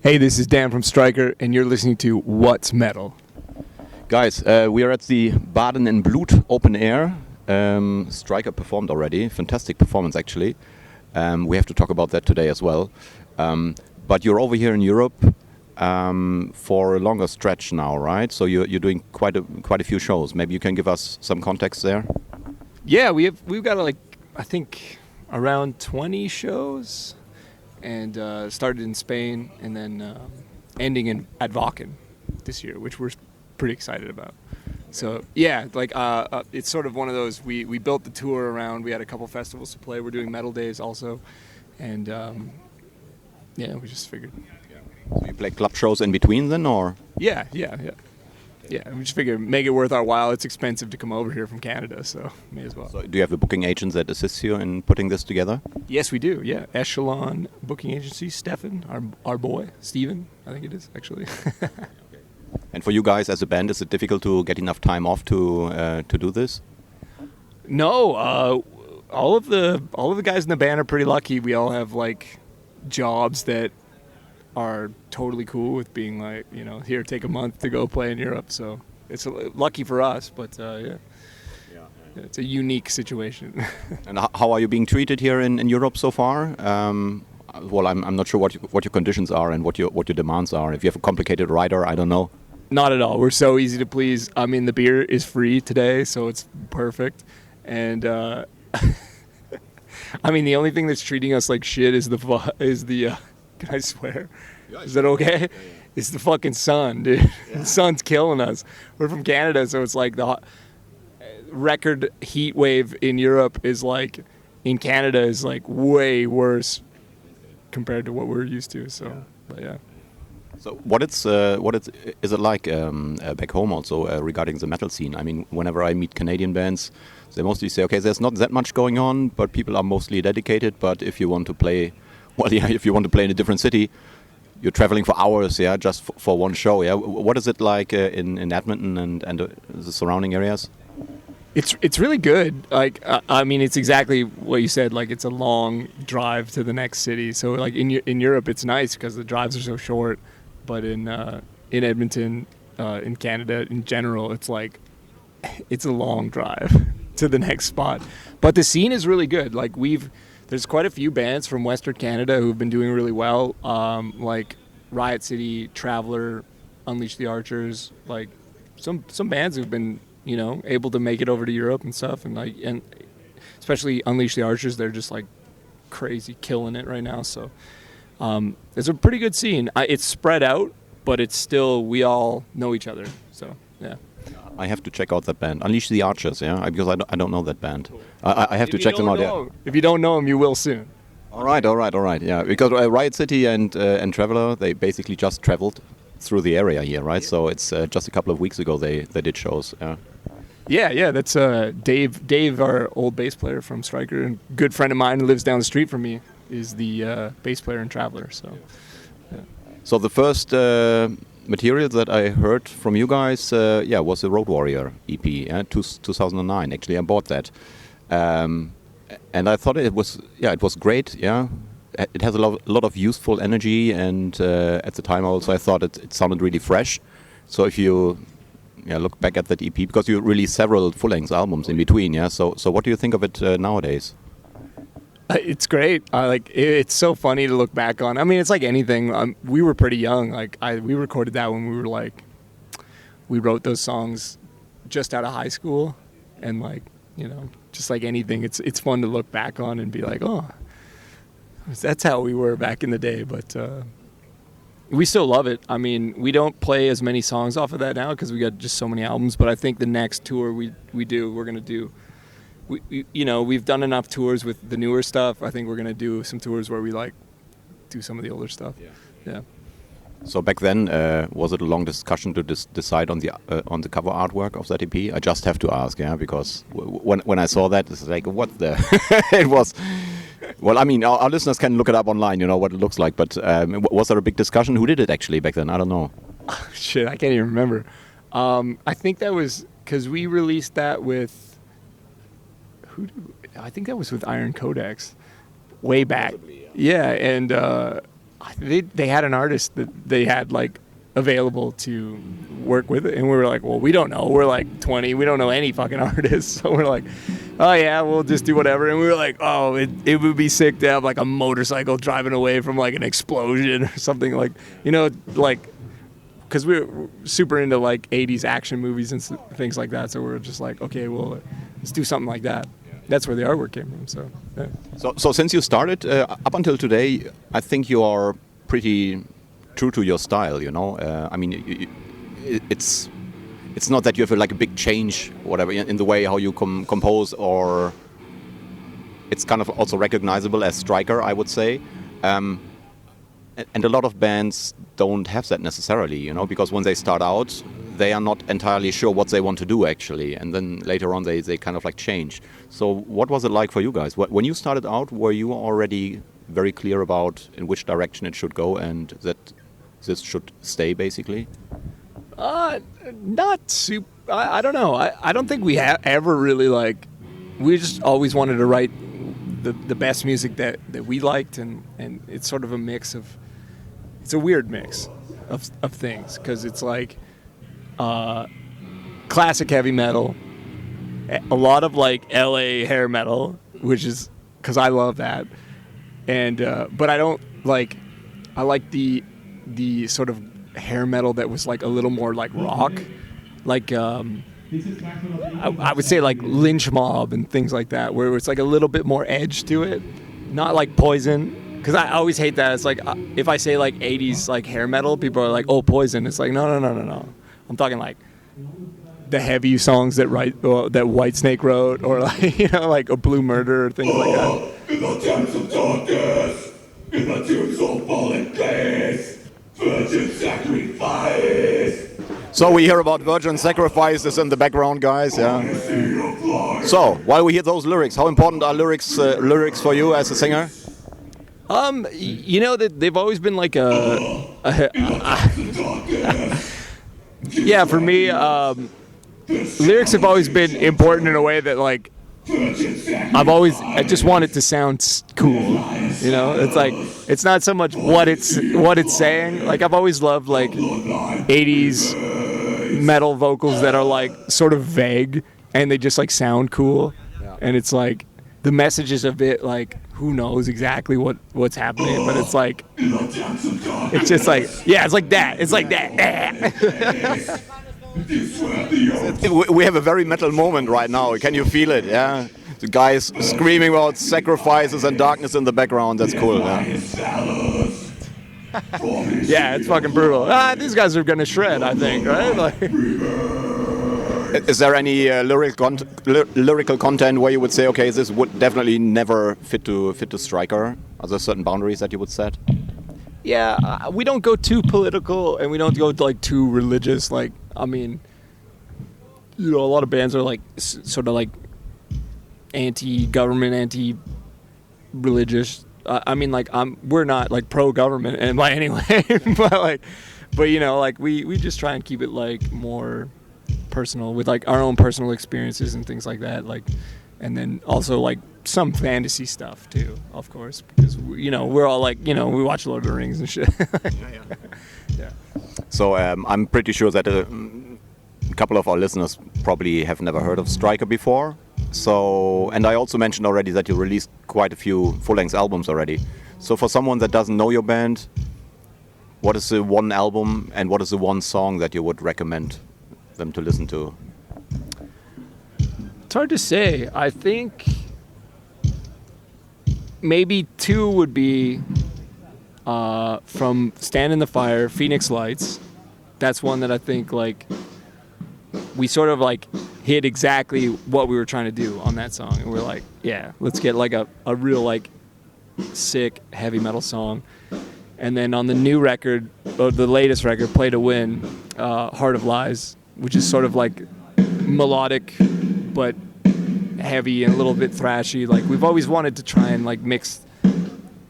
Hey, this is Dan from Stryker, and you're listening to What's Metal. Guys, we are at the Baden and Blut Open Air. Stryker performed already. Fantastic performance, actually. We have to talk about that today as well. But you're over here in Europe for a longer stretch now, right? So you're doing quite a few shows. Maybe you can give us some context there. Yeah, we've got I think around 20 shows, and started in Spain and then ending at Wacken this year, which we're pretty excited about. So yeah, it's sort of one of those, we built the tour around, we had a couple festivals to play. We're doing Metal Days also, and yeah, we just figured. So you play club shows in between then, or? Yeah, we just figured make it worth our while. It's expensive to come over here from Canada, so may as well. So do you have a booking agent that assists you in putting this together? Yes, we do, yeah. Echelon Booking Agency, Stefan, our boy, Steven, I think it is, actually. And for you guys as a band, is it difficult to get enough time off to do this? No, all of the guys in the band are pretty lucky. We all have jobs that are totally cool with being here, take a month to go play in Europe. So it's lucky for us, but yeah, it's a unique situation. And how are you being treated here in Europe so far? Well, I'm not sure what your conditions are and what your demands are. If you have a complicated rider, I don't know. Not at all. We're so easy to please. I mean, the beer is free today, so it's perfect. And I mean, the only thing that's treating us like shit is the can I swear? Is that okay? Yeah. It's the fucking sun, dude. Yeah. The sun's killing us. We're from Canada, so it's like the record heat wave in Europe is in Canada is way worse compared to what we're used to. So, yeah. But yeah. So is it like back home also regarding the metal scene? I mean, whenever I meet Canadian bands, they mostly say, okay, there's not that much going on, but people are mostly dedicated. But if you want to play, if you want to play in a different city, you're traveling for hours, yeah, just for one show, yeah. What is it like in Edmonton and the surrounding areas? It's really good. I mean, it's exactly what you said. It's a long drive to the next city. So in Europe, it's nice because the drives are so short. But in Edmonton, in Canada in general, it's a long drive to the next spot. But the scene is really good. There's quite a few bands from Western Canada who've been doing really well. Like Riot City, Traveler, Unleash the Archers. Some bands who've been able to make it over to Europe and stuff. And especially Unleash the Archers, they're just crazy killing it right now. So. It's a pretty good scene. It's spread out, but it's still, we all know each other. So, yeah. I have to check out that band. Unleash the Archers, yeah? Because I don't know that band. Cool. I have to check them out, yeah. If you don't know them, you will soon. All right, yeah. Because Riot City and Traveler, they basically just traveled through the area here, right? Yeah. So it's just a couple of weeks ago they did shows, yeah. Yeah, that's Dave, our old bass player from Stryker, and good friend of mine who lives down the street from me, is the bass player in Traveler. So, yeah. So the first material that I heard from you guys, was the Road Warrior EP, 2009. Actually, I bought that, and I thought it was great. Yeah, it has a lot of useful energy, and at the time also I thought it sounded really fresh. So if you look back at that EP, because you released several full-length albums in between, yeah. So what do you think of it nowadays? It's great. It's so funny to look back on. I mean, it's like anything. We were pretty young. We recorded that when we were we wrote those songs just out of high school, and just like anything, it's fun to look back on and be like, oh, that's how we were back in the day. But we still love it. I mean, we don't play as many songs off of that now because we got just so many albums. But I think the next tour we're gonna do. We've done enough tours with the newer stuff. I think we're going to do some tours where we do some of the older stuff. Yeah. So back then, was it a long discussion to decide on the cover artwork of that EP? I just have to ask, yeah, because when I saw that, it's like, what the? It was. Well, I mean, our listeners can look it up online, what it looks like. But was there a big discussion? Who did it actually back then? I don't know. Shit, I can't even remember. I think that was because we released that with. I think that was with Iron Codex way back. Possibly, yeah, and they had an artist that they had like available to work with it, and we were like, well, we don't know, we're like 20, we don't know any fucking artists, so we're like, oh yeah, we'll just do whatever. And we were like, oh, it would be sick to have like a motorcycle driving away from like an explosion or something, like, you know, like, because we were super into like 80s action movies and things like that, so we were just like, okay, well, let's do something like that. That's where the artwork came from. So yeah. So since you started up until today, I think you are pretty true to your style, you know. I mean, it's not that you have like a big change, whatever, in the way how you compose, or it's kind of also recognizable as Striker, I would say. And a lot of bands don't have that necessarily, you know, because when they start out, they are not entirely sure what they want to do actually, and then later on they kind of like change. So what was it like for you guys? When you started out, were you already very clear about in which direction it should go and that this should stay basically? Not super. I don't know. I don't think we have ever really like. We just always wanted to write the best music that we liked, and it's sort of a mix of. It's a weird mix of things, because it's like classic heavy metal, a lot of like LA hair metal, which is because I love that, and but I don't like. I like the sort of hair metal that was like a little more like rock, like I would say like Lynch Mob and things like that, where it's like a little bit more edge to it, not like Poison. Because I always hate that. It's like if I say like 80s like hair metal, people are like, oh, Poison. It's like no. I'm talking like the heavy songs that Whitesnake wrote, or like, you know, like a Blue Murder or things like that. In the depths of darkness, in the tombs of fallen place, virgin sacrifice. So we hear about virgin sacrifices in the background, guys. Yeah. So while we hear those lyrics, how important are lyrics for you as a singer? You know that they've always been like yeah, for me, lyrics have always been important in a way that like I just want it to sound cool, you know. It's like it's not so much what it's saying. Like I've always loved like 80s metal vocals that are like sort of vague and they just like sound cool, and it's like the messages of it, like who knows exactly what's happening, but it's like it's just like, yeah, it's like that. It's like that. We have a very metal moment right now. Can you feel it? Yeah, the guys screaming about sacrifices and darkness in the background. That's cool. Yeah, yeah, it's fucking brutal. These guys are gonna shred, I think, right? Like, is there any lyrical content where you would say, okay, this would definitely never fit to Striker? Are there certain boundaries that you would set? Yeah, we don't go too political, and we don't go like too religious. Like, I mean, you know, a lot of bands are like sort of like anti-government, anti-religious. I mean, like we're not like pro-government, and by any way, but you know, like we just try and keep it like more personal, with like our own personal experiences and things like that, like, and then also like some fantasy stuff too, of course, because you know we're all like, you know, we watch Lord of the Rings and shit. Yeah. So I'm pretty sure that a couple of our listeners probably have never heard of Striker before. So, and I also mentioned already that you released quite a few full-length albums already. So for someone that doesn't know your band, what is the one album and what is the one song that you would recommend them to listen to? It's hard to say. I think maybe two would be from Stand in the Fire, Phoenix Lights. That's one that I think like we sort of like hit exactly what we were trying to do on that song, and we're like, yeah, let's get like a real like sick heavy metal song. And then on the new record, or the latest record, Play to Win, Heart of Lies, which is sort of like melodic but heavy and a little bit thrashy. Like we've always wanted to try and like mix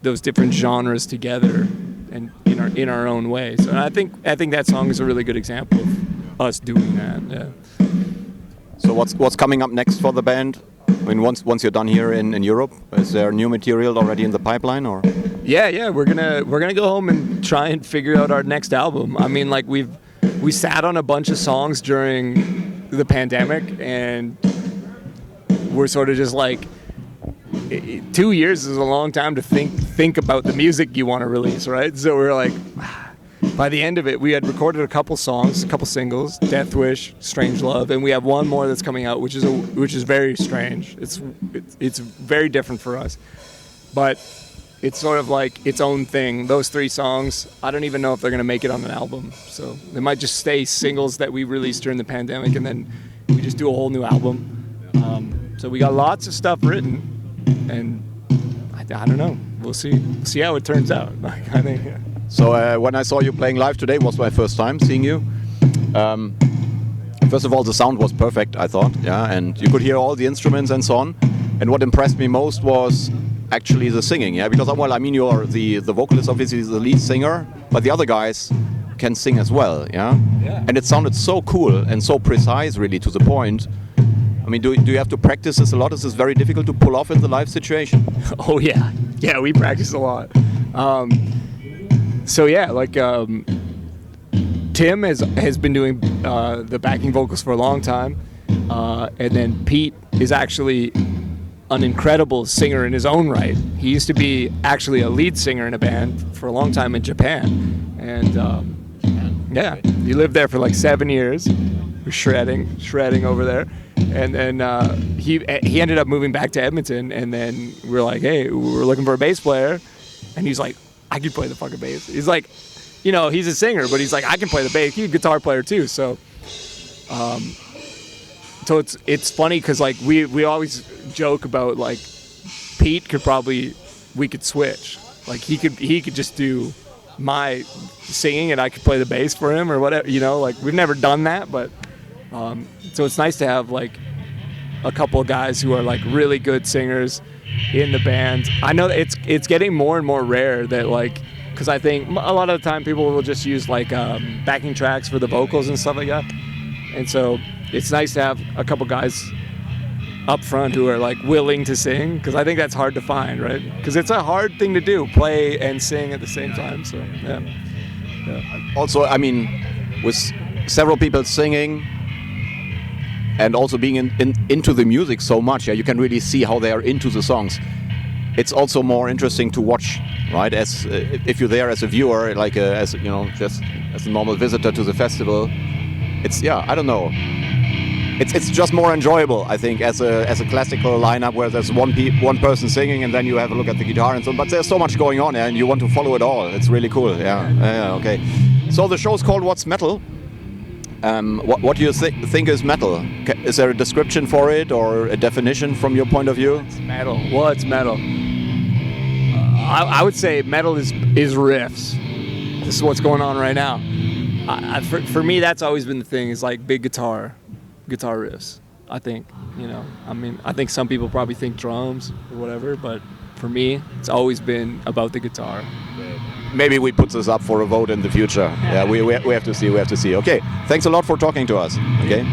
those different genres together and in our own way. So I think that song is a really good example of us doing that. Yeah. So what's coming up next for the band? I mean, once you're done here in Europe, is there new material already in the pipeline, or? Yeah, we're gonna go home and try and figure out our next album. I mean, like we sat on a bunch of songs during the pandemic, and we're sort of just like, 2 years is a long time to think about the music you want to release, right? So we're like, by the end of it, we had recorded a couple songs, a couple singles, Death Wish, Strange Love, and we have one more that's coming out, which is very strange. It's very different for us, but it's sort of like its own thing. Those 3 songs, I don't even know if they're gonna make it on an album. So they might just stay singles that we released during the pandemic, and then we just do a whole new album. So we got lots of stuff written, and I don't know. We'll see how it turns out. Like, I think. Yeah. So when I saw you playing live today, was my first time seeing you. First of all, the sound was perfect, I thought, yeah, and you could hear all the instruments and so on. And what impressed me most was actually the singing, yeah, because, well, I mean, you're the vocalist, obviously, the lead singer, but the other guys can sing as well, yeah? And it sounded so cool and so precise, really, to the point. I mean, do you have to practice this a lot? Is this very difficult to pull off in the live situation? Oh yeah, we practice a lot. So yeah, like Tim has been doing the backing vocals for a long time, and then Pete is actually an incredible singer in his own right. He used to be actually a lead singer in a band for a long time in Japan, and yeah, he lived there for like 7 years. We're shredding over there, and then he ended up moving back to Edmonton, and then we're like, hey, we're looking for a bass player, and he's like, I can play the fucking bass. He's like, you know, he's a singer, but he's like, I can play the bass. He's a guitar player too, so it's funny because like we always joke about like Pete we could switch, like he could just do my singing and I could play the bass for him or whatever, you know, like we've never done that, but so it's nice to have like a couple of guys who are like really good singers in the band. I know that it's getting more and more rare that like, because I think a lot of the time people will just use like backing tracks for the vocals and stuff like that, and so it's nice to have a couple guys up front who are like willing to sing, because I think that's hard to find, right? Because it's a hard thing to do, play and sing at the same time. So yeah. Also, I mean, with several people singing and also being into the music so much, yeah, you can really see how they are into the songs. It's also more interesting to watch, right? As if you're there as a viewer, like as you know, just as a normal visitor to the festival. It's, yeah, I don't know. It's just more enjoyable, I think, as a classical lineup where there's one person singing and then you have a look at the guitar and so on. But there's so much going on, and you want to follow it all. It's really cool. Yeah. Okay. So the show's called What's Metal? What do you think is metal? Is there a description for it or a definition from your point of view? What's metal? What's metal? I would say metal is riffs. This is what's going on right now. For me, that's always been the thing. Is like big guitar riffs. I think, you know. I mean, I think some people probably think drums or whatever, but for me, it's always been about the guitar. Maybe we put this up for a vote in the future. Yeah, we have to see. Okay, thanks a lot for talking to us. Okay.